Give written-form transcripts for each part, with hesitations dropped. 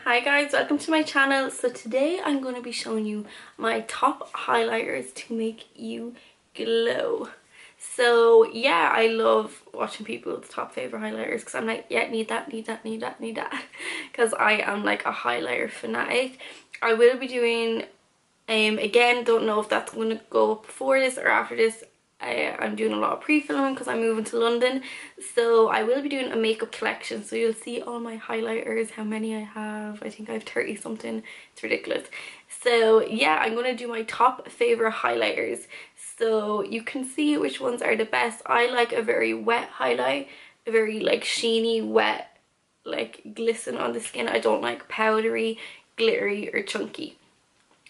Hi guys, welcome to my channel. So today I'm going to be showing you my top highlighters to make you glow. So yeah, I love watching people's top favorite highlighters because I'm like, yeah, need that because I am like a highlighter fanatic. I will be doing again, don't know if that's going to go up before this or after this. I'm doing a lot of pre-filming because I'm moving to London, so I will be doing a makeup collection, so you'll see all my highlighters, how many I have. I think I have 30 something. It's ridiculous. So yeah, I'm going to do my top favorite highlighters so you can see which ones are the best. I like a very wet highlight, a very like sheeny wet, like glisten on the skin. I don't like powdery, glittery or chunky.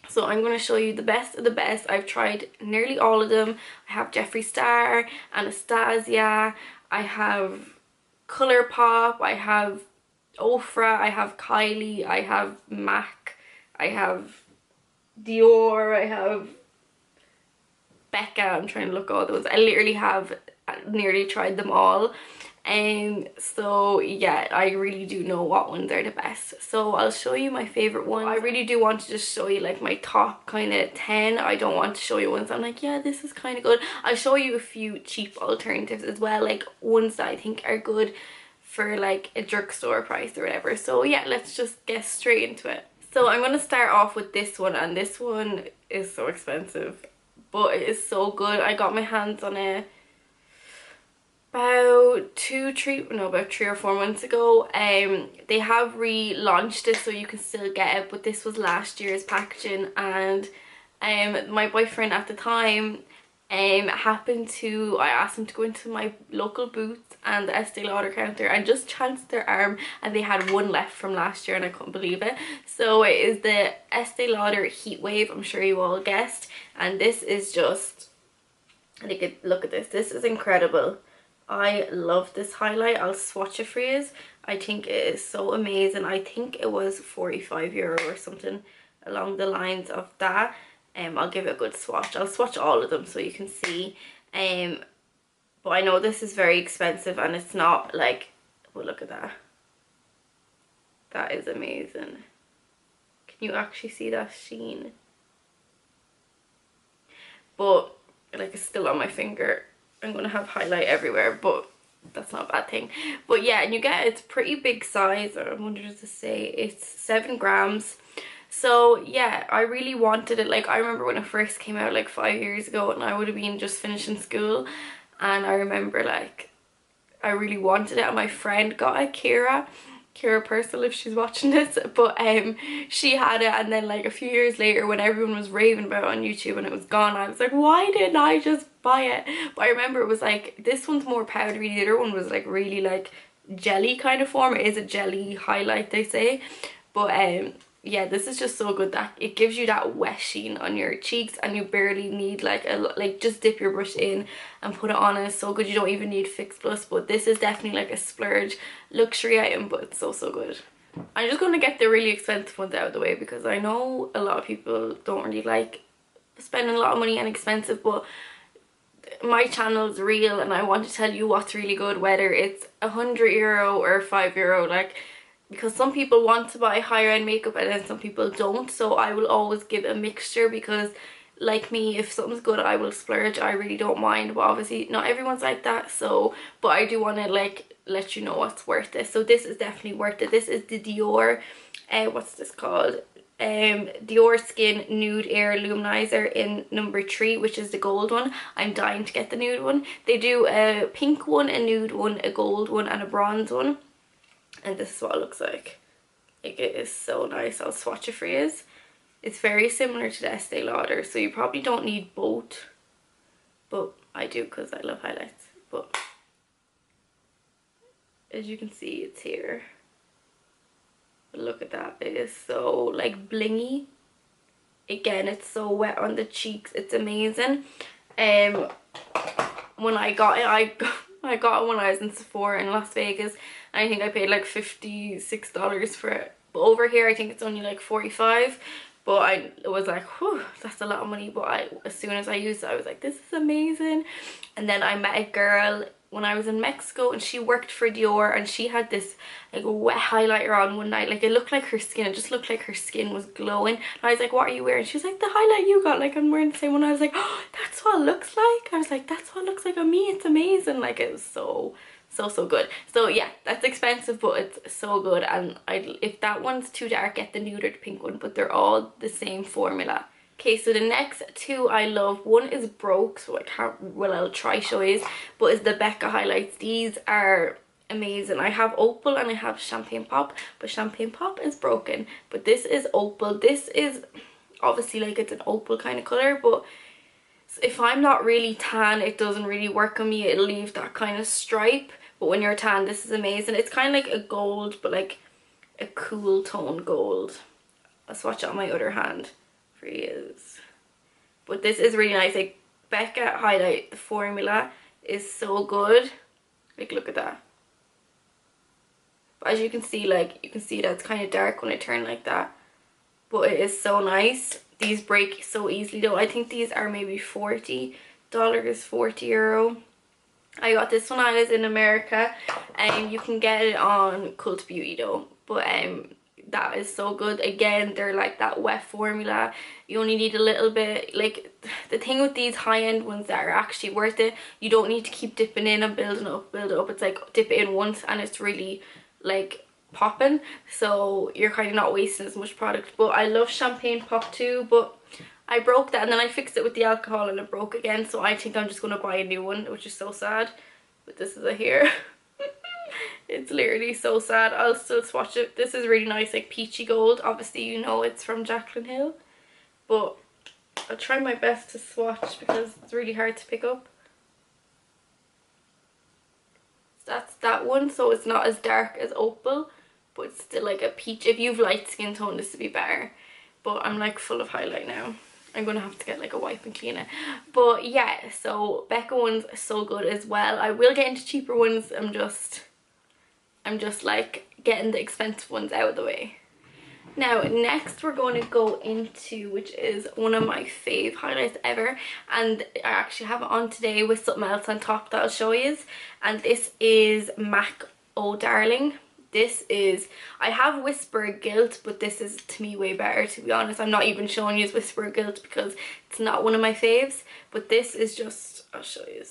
So I'm going to show you the best of the best. I've tried nearly all of them. I have Jeffree Star, Anastasia, I have Colorpop, I have Ofra, I have Kylie, I have Mac, I have Dior, I have Becca. I'm trying to look at all those. I literally have nearly tried them all. So yeah, I really do know what ones are the best. So I'll show you my favorite ones. I really do want to just show you like my top kind of 10. I don't want to show you ones I'm like, yeah, this is kind of good. I'll show you a few cheap alternatives as well, like ones that I think are good for like a drugstore price or whatever. So yeah, let's just get straight into it. So I'm going to start off with this one, and this one is so expensive, but it is so good. I got my hands on it about 3 or 4 months ago. They have relaunched it so you can still get it, but this was last year's packaging, and my boyfriend at the time happened to, I asked him to go into my local Boots and the Estée Lauder counter and just chanced their arm, and they had one left from last year and I couldn't believe it. So it is the Estée Lauder Heat Wave. I'm sure you all guessed, and this is just, look at this. This is incredible. I love this highlight. I'll swatch it for you. I think it is so amazing. I think it was €45 or something along the lines of that. I'll give it a good swatch. I'll swatch all of them so you can see. But I know this is very expensive and it's not like, well, look at that. That is amazing. Can you actually see that sheen? But like, it's still on my finger. I'm gonna have highlight everywhere, but that's not a bad thing. But yeah, and you get, it's pretty big size. I wonder, does it say it's 7 grams? So yeah, I really wanted it. Like, I remember when it first came out like 5 years ago, and I would have been just finishing school, and I remember like I really wanted it, and my friend got it, Kira Purcell, if she's watching this, but she had it, and then like a few years later when everyone was raving about it on YouTube and it was gone, I was like, why didn't I just buy it? But I remember it was like, this one's more powdery, the other one was like really like jelly kind of form. It is a jelly highlight, they say, but yeah, this is just so good that it gives you that wet sheen on your cheeks, and you barely need like just dip your brush in and put it on, and it's so good. You don't even need Fix Plus, but this is definitely like a splurge luxury item, but it's so good. I'm just going to get the really expensive ones out of the way because I know a lot of people don't really like spending a lot of money on expensive, but my channel's real and I want to tell you what's really good, whether it's €100 or €5, like, because some people want to buy higher end makeup and then some people don't. So I will always give a mixture because, like me, if something's good I will splurge. I really don't mind, but obviously not everyone's like that. So, but I do want to like let you know what's worth it. So this is definitely worth it. This is the Dior, what's this called? Dior Skin Nude Air Luminizer in number 3, which is the gold one. I'm dying to get the nude one. They do a pink one, a nude one, a gold one and a bronze one. And this is what it looks like. It is so nice. I'll swatch it for you. It's very similar to the Estée Lauder, so you probably don't need both, but I do because I love highlights. But as you can see, it's here. But look at that. It is so like blingy. Again, it's so wet on the cheeks. It's amazing. When I got it, I got it when I was in Sephora in Las Vegas. I think I paid like $56 for it. But over here I think it's only like 45. But it was like, whew, that's a lot of money. But as soon as I used it, I was like, this is amazing. And then I met a girl when I was in Mexico, and she worked for Dior, and she had this like wet highlighter on one night. Like it looked like her skin, it just looked like her skin was glowing. And I was like, what are you wearing? She was like, the highlight you got. Like I'm wearing the same one. I was like, oh, that's what it looks like. I was like, that's what it looks like on me. It's amazing. Like it was so good. So yeah, that's expensive, but it's so good. And if that one's too dark, get the nude or the pink one, but they're all the same formula. Okay, so the next two I love, one is broke, so I can't, well, I'll try show you, but is the Becca highlights. These are amazing. I have opal and I have champagne pop, but champagne pop is broken, but this is opal. This is obviously like it's an opal kind of color, but if I'm not really tan, it doesn't really work on me. It'll leave that kind of stripe, but when you're tan, this is amazing. It's kind of like a gold, but like a cool tone gold. I'll swatch it on my other hand. Is, but this is really nice. Like Becca highlight, the formula is so good. Like look at that. But as you can see, like you can see that it's kind of dark when I turn like that, but it is so nice. These break so easily though. I think these are maybe $40, €40. I got this when I was in America, and you can get it on Cult Beauty though, but that is so good. Again, they're like that wet formula. You only need a little bit. Like the thing with these high-end ones that are actually worth it, you don't need to keep dipping in and building up, build it up. It's like dip it in once and it's really like popping, so you're kind of not wasting as much product. But I love champagne pop too, but I broke that and then I fixed it with the alcohol and it broke again, so I think I'm just going to buy a new one, which is so sad. But this is a here. It's literally so sad. I'll still swatch it. This is really nice, like peachy gold. Obviously you know it's from Jaclyn Hill, but I'll try my best to swatch because it's really hard to pick up. So that's that one, so it's not as dark as opal, but it's still like a peach. If you've light skin tone, this would be better, but I'm like full of highlight now. I'm gonna have to get like a wipe and clean it. But yeah, so Becca one's so good as well. I will get into cheaper ones. I'm just like getting the expensive ones out of the way. Now next we're going to go into, which is one of my fave highlights ever, and I actually have it on today with something else on top that I'll show you, and this is MAC Oh Darling. This is, I have Whisper Guilt, but this is to me way better, to be honest. I'm not even showing you Whisper Guilt because it's not one of my faves, but this is just, I'll show you.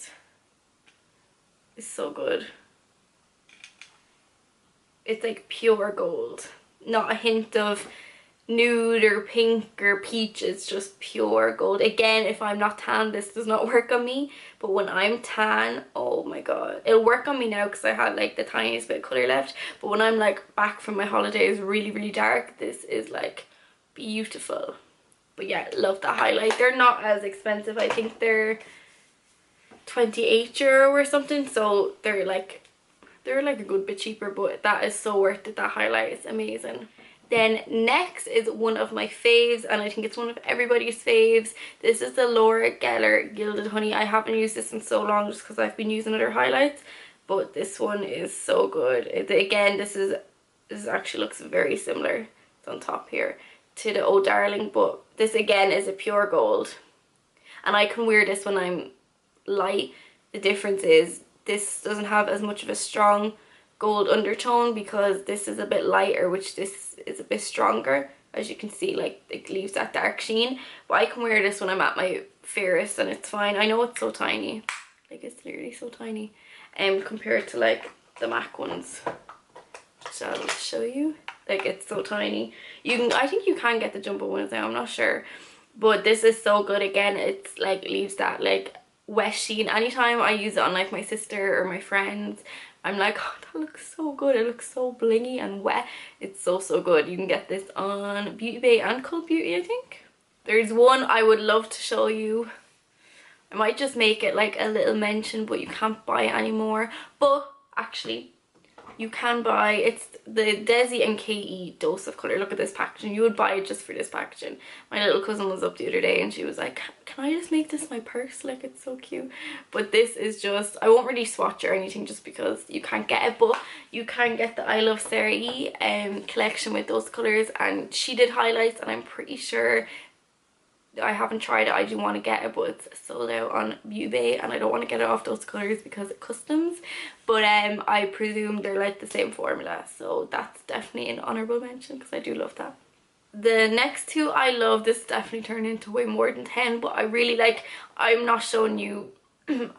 It's so good. It's like pure gold, not a hint of nude or pink or peach. It's just pure gold. Again, if I'm not tan, this does not work on me, but when I'm tan, oh my god, it'll work on me now because I had like the tiniest bit of color left, but when I'm like back from my holidays really dark, this is like beautiful. But yeah, love the highlight. They're not as expensive. I think they're €28 or something, so they're like a good bit cheaper, but that is so worth it. That highlight is amazing. Then next is one of my faves, and I think it's one of everybody's faves. This is the Laura Geller Gilded Honey. I haven't used this in so long just because I've been using other highlights, but this one is so good. Again, this actually looks very similar. It's on top here to the Oh Darling, but this again is a pure gold, and I can wear this when I'm light. The difference is this doesn't have as much of a strong gold undertone because this is a bit lighter, which this is a bit stronger. As you can see, like it leaves that dark sheen, but I can wear this when I'm at my fairest and it's fine. I know it's so tiny, like it's literally so tiny, compared to like the MAC ones. So I'll show you, like it's so tiny. I think you can get the jumbo ones now, I'm not sure, but this is so good. Again, it's like leaves that like wet sheen. Anytime I use it on like my sister or my friends, I'm like, oh, that looks so good. It looks so blingy and wet. It's so good. You can get this on Beauty Bay and Cult Beauty, I think. There's one I would love to show you. I might just make it like a little mention, but you can't buy it anymore. But actually, you can buy, it's the Desi and KE Dose of Colour. Look at this packaging. You would buy it just for this packaging. My little cousin was up the other day and she was like, can I just make this my purse? Like, it's so cute. But this is just, I won't really swatch or anything just because you can't get it, but you can get the I Love Sarah E collection with those colours, and she did highlights, and I'm pretty sure I haven't tried it. I do want to get it, but it's sold out on Beauty, and I don't want to get it off those colours because it customs. But I presume they're like the same formula, so that's definitely an honourable mention because I do love that. The next two I love. This definitely turned into way more than 10, but I really like, I'm not showing you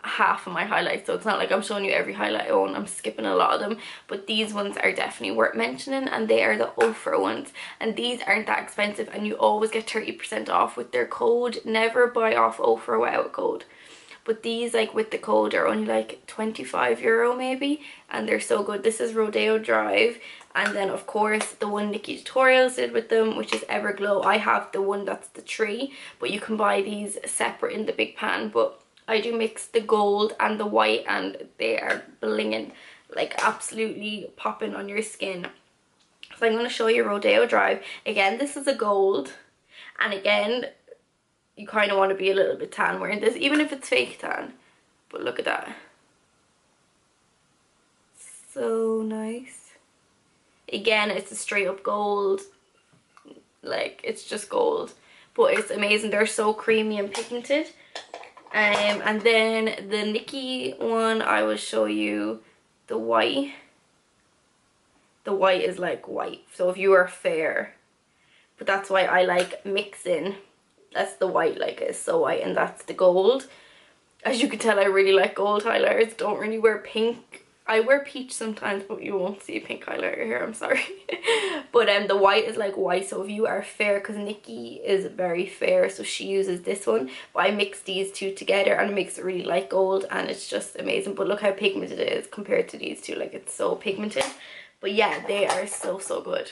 half of my highlights, so it's not like I'm showing you every highlight I own. I'm skipping a lot of them, but these ones are definitely worth mentioning, and they are the Ofra ones, and these aren't that expensive, and you always get 30% off with their code. Never buy off Ofra without a code, but these, like, with the code are only like €25 maybe, and they're so good. This is Rodeo Drive, and then of course the one Nikki Tutorials did with them, which is Everglow. I have the one that's the tree, but you can buy these separate in the big pan, but I do mix the gold and the white, and they are blinging, like absolutely popping on your skin. So I'm going to show you Rodeo Drive. Again, this is a gold, and again, you kind of want to be a little bit tan wearing this, even if it's fake tan. But look at that. So nice. Again, it's a straight up gold. Like, it's just gold. But it's amazing. They're so creamy and pigmented. And then the Nikki one, I will show you the white. The white is like white. So if you are fair. But that's why I like mixing. That's the white, like, it's so white, and that's the gold. As you can tell, I really like gold highlighters. Don't really wear pink. I wear peach sometimes, but you won't see a pink highlighter here, I'm sorry. But the white is like white, so if you are fair, because Nikki is very fair, so she uses this one. But I mix these two together, and it makes it really light gold, and it's just amazing. But look how pigmented it is compared to these two. Like, it's so pigmented. But yeah, they are so, so good.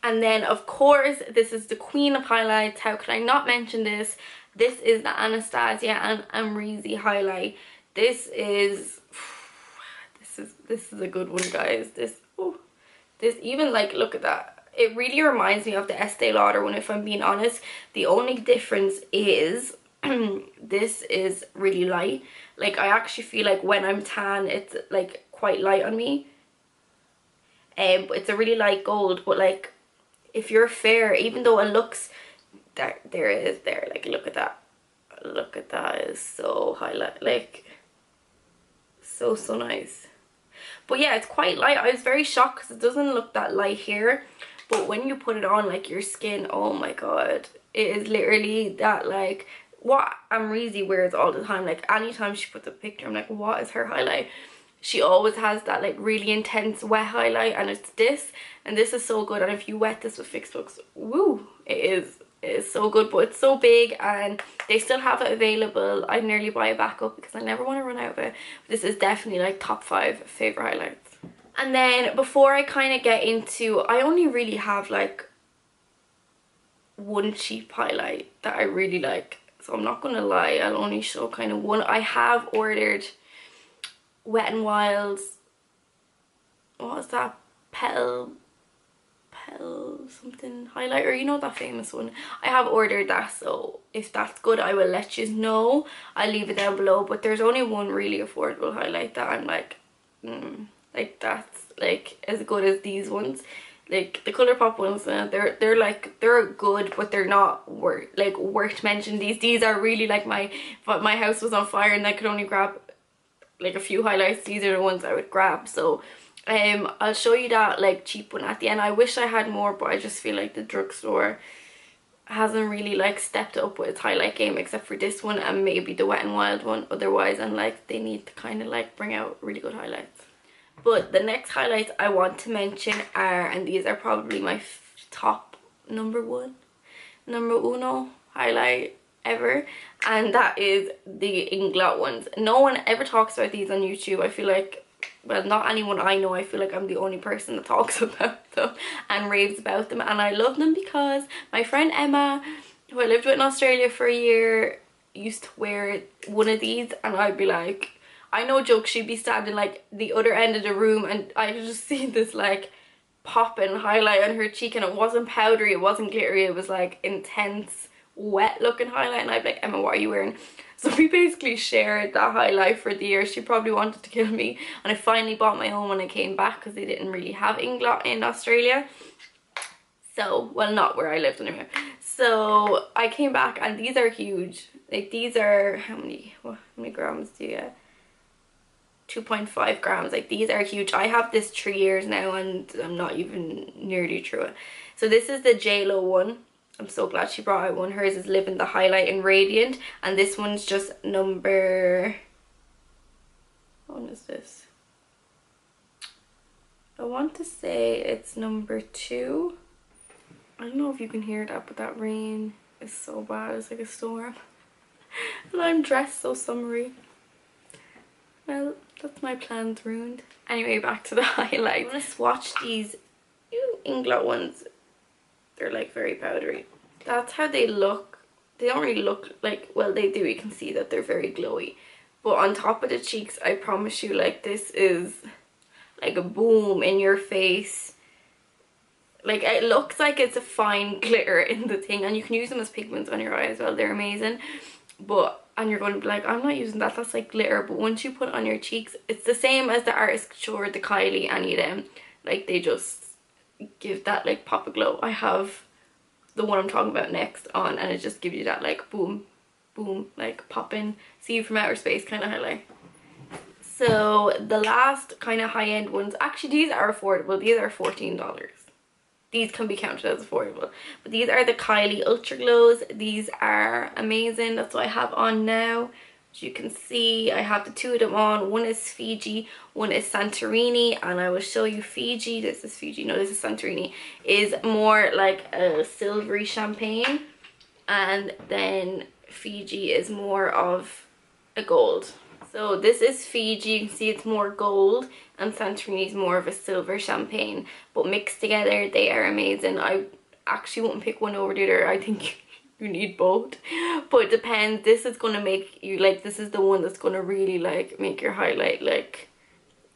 And then, of course, this is the queen of highlights. How could I not mention this? This is the Anastasia and Amrezy highlight. This is a good one, guys. This even, like, look at that. It really reminds me of the Estée Lauder one, if I'm being honest. The only difference is this is really light. Like, I actually feel like when I'm tan, it's like quite light on me. But it's a really light gold, but like, if you're fair, even though it looks, there it is there, like, look at that. Look at that, is so highlight, like, so nice. But yeah, it's quite light. I was very shocked because it doesn't look that light here, but when you put it on, like, your skin, oh my god, it is literally that, like, what Amrezy wears all the time. Like, anytime she puts a picture, I'm like, what is her highlight? She always has that, like, really intense wet highlight, and it's this, and this is so good. And if you wet this with Fix Books, woo, it is so good. But it's so big, and they still have it available. I nearly buy a backup because I never want to run out of it. This is definitely like top 5 favorite highlights. And then before I kind of get into, I only really have like one cheap highlight that I really like, so I'm not gonna lie, I'll only show kind of one. I have ordered Wet n Wild's, what is that, petal something highlighter, you know, that famous one. I have ordered that, so if that's good, I will let you know. I'll leave it down below. But there's only one really affordable highlight that I'm like, like, that's like as good as these ones. Like the Colorpop ones, they're like, they're good, but they're not worth mentioning. These are really like, my house was on fire and I could only grab like a few highlights. These are the ones I would grab. So I'll show you that like cheap one at the end. I wish I had more, but I just feel like the drugstore hasn't really like stepped up with its highlight game, except for this one and maybe the Wet n Wild one otherwise, and like they need to kind of like bring out really good highlights. But the next highlights I want to mention are, and these are probably my top number uno highlight ever, and that is the Inglot ones. No one ever talks about these on YouTube. I feel like, well, not anyone I know. I feel like I'm the only person that talks about them and raves about them, and I love them because my friend Emma, who I lived with in Australia for a year, used to wear one of these, and I'd be like, I no joke, she'd be standing like the other end of the room and I just see this like popping highlight on her cheek, and it wasn't powdery, it wasn't glittery, it was like intense wet looking highlight, and I'd be like, Emma, what are you wearing? So we basically shared that highlight for the year. She probably wanted to kill me, and I finally bought my own when I came back because they didn't really have Inglot in Australia. So, well, not where I lived anyway. So I came back and these are huge. Like these are, how many grams do you get? 2.5 grams. Like these are huge. I have this 3 years now and I'm not even nearly through it. So this is the JLo one. I'm so glad she brought out one. Hers is Living the Highlight in Radiant, and this one's just number, what one is this? I want to say it's number 2. I don't know if you can hear that, but that rain is so bad. It's like a storm. And I'm dressed so summery. Well, that's my plans ruined. Anyway, back to the highlights. I'm gonna swatch these Inglot ones. They're like very powdery. That's how they look. They don't really look like, well, they do. You can see that they're very glowy. But on top of the cheeks, I promise you, like, this is like a boom in your face. Like, it looks like it's a fine glitter in the thing, and you can use them as pigments on your eye as well. They're amazing. But, and you're going to be like, I'm not using that, that's like glitter. But once you put it on your cheeks, it's the same as the Artist Couture, the Kylie, any of them. Like, they just give that like pop of glow. I have the one I'm talking about next on, and it just gives you that like boom, boom, like popping, see you from outer space kind of highlight. So the last kind of high-end ones, actually these are affordable. These are $14. These can be counted as affordable, but these are the Kylie Ultra Glows. These are amazing. That's what I have on now. As you can see, I have the 2 of them on. One is Fiji, one is Santorini, and I will show you Fiji. This is Fiji, no, this is Santorini. Is more like a silvery champagne, and then Fiji is more of a gold. So this is Fiji, you can see it's more gold, and Santorini is more of a silver champagne, but mixed together they are amazing. I actually wouldn't pick one over the other. I think you need both, but it depends. This is going to make you, like, this is the one that's going to really like make your highlight like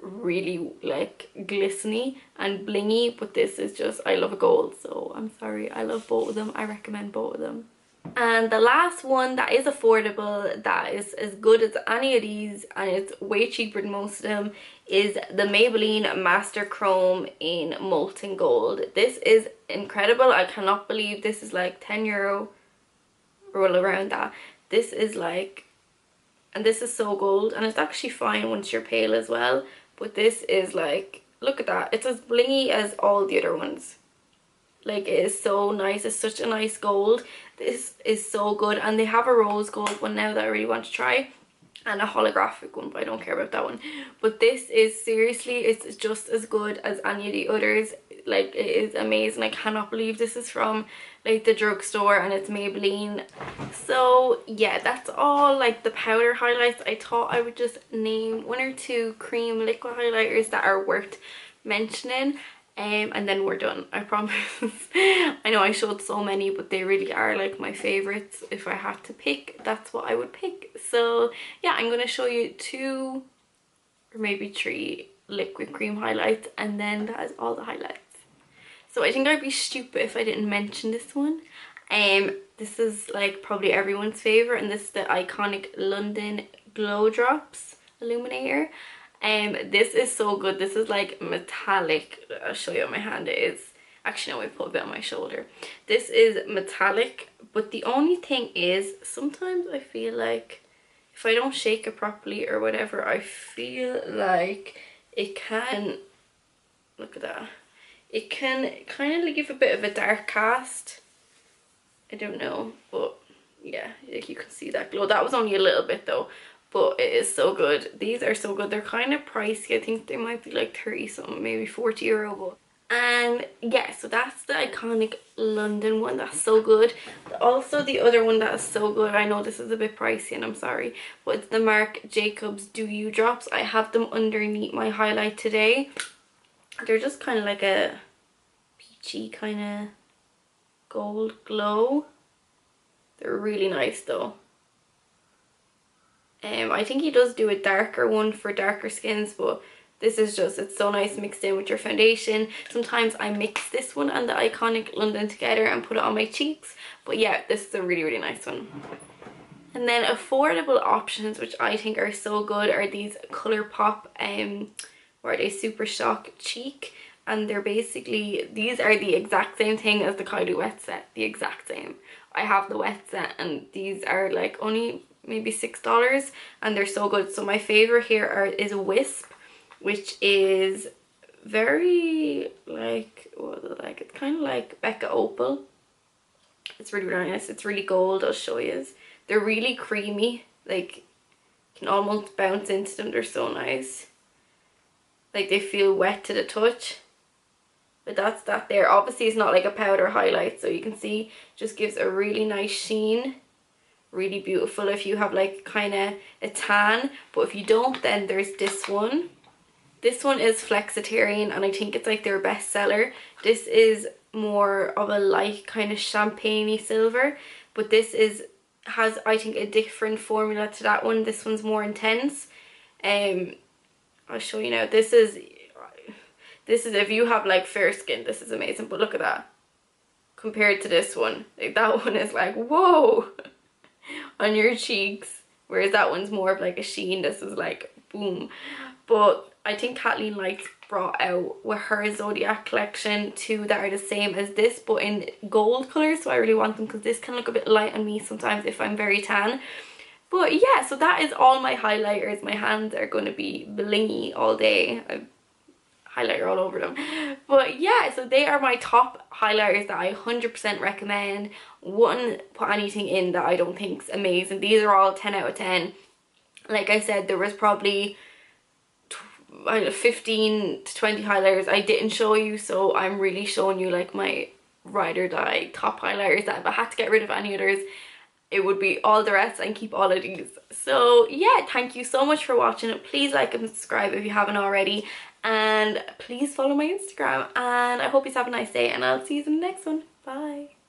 really like glistening and blingy, but this is just, I love gold, so I'm sorry, I love both of them. I recommend both of them. And the last one that is affordable, that is as good as any of these, and it's way cheaper than most of them, is the Maybelline Master Chrome in Molten Gold. This is incredible. I cannot believe this is like €10, or well, around that. This is like, and this is so gold, and it's actually fine once you're pale as well, but this is like, look at that, it's as blingy as all the other ones. Like, it is so nice. It's such a nice gold. This is so good, and they have a rose gold one now that I really want to try, and a holographic one, but I don't care about that one. But this is seriously, it's just as good as any of the others. Like, it is amazing. I cannot believe this is from like the drugstore, and it's Maybelline. So yeah, that's all like the powder highlights. I thought I would just name 1 or 2 cream liquid highlighters that are worth mentioning. And then we're done, I promise. I know I showed so many, but they really are like my favorites. If I had to pick, that's what I would pick. So yeah, I'm going to show you 2 or maybe 3 liquid cream highlights, and then that is all the highlights. So I think I'd be stupid if I didn't mention this one. This is like probably everyone's favorite, and this is the iconic London Glow Drops Illuminator. This is so good. This is like metallic. I'll show you on my hand. It is, actually no, I put a bit on my shoulder. This is metallic, but the only thing is sometimes I feel like if I don't shake it properly or whatever, I feel like it can, look at that, it can kind of give a bit of a dark cast. I don't know, but yeah, like you can see that glow. That was only a little bit though, but it is so good. These are so good. They're kind of pricey. I think they might be like 30 something, maybe €40. But and yeah, so that's the iconic London one. That's so good. Also the other one that is so good, I know this is a bit pricey and I'm sorry, but it's the Marc Jacobs Do You Drops. I have them underneath my highlight today. They're just kind of like a peachy kind of gold glow. They're really nice though. I think he does do a darker one for darker skins, but this is just, it's so nice mixed in with your foundation. Sometimes I mix this one and the iconic London together and put it on my cheeks. But yeah, this is a really, really nice one. And then affordable options, which I think are so good, are these Colorpop, where they Super Shock Cheek. and they're basically, these are the exact same thing as the Kylie wet set, the exact same. I have the wet set and these are like only maybe $6 and they're so good. So my favorite here is Wisp, which is very like, what is it like? It's kind of like Becca opal. It's really, really nice. It's really gold. I'll show you. They're really creamy, like you can almost bounce into them. They're so nice, like they feel wet to the touch. But that's that there. Obviously it's not like a powder highlight, so you can see just gives a really nice sheen. Really beautiful if you have like kind of a tan, but if you don't, then there's this one. This one is Flexitarian and I think it's like their best seller. This is more of a light kind of champagne-y silver, but this has I think a different formula to that one. This one's more intense. I'll show you now. This is if you have like fair skin, this is amazing, but look at that compared to this one. Like that one is like whoa on your cheeks, whereas that one's more of like a sheen. This is like boom. But I think Kathleen Lights brought out with her Zodiac collection two that are the same as this but in gold colours, so I really want them because this can look a bit light on me sometimes if I'm very tan. But yeah, so that is all my highlighters. My hands are going to be blingy all day. I highlighter all over them. But yeah, so they are my top highlighters that I 100% recommend. Wouldn't put anything in that I don't think's amazing. These are all 10 out of 10. Like I said, there was probably 15 to 20 highlighters I didn't show you, so I'm really showing you like my ride or die top highlighters that if I had to get rid of any others, it would be all the rest and keep all of these. So yeah, thank you so much for watching. Please like and subscribe if you haven't already, and please follow my Instagram, and I hope you have a nice day and I'll see you in the next one. Bye.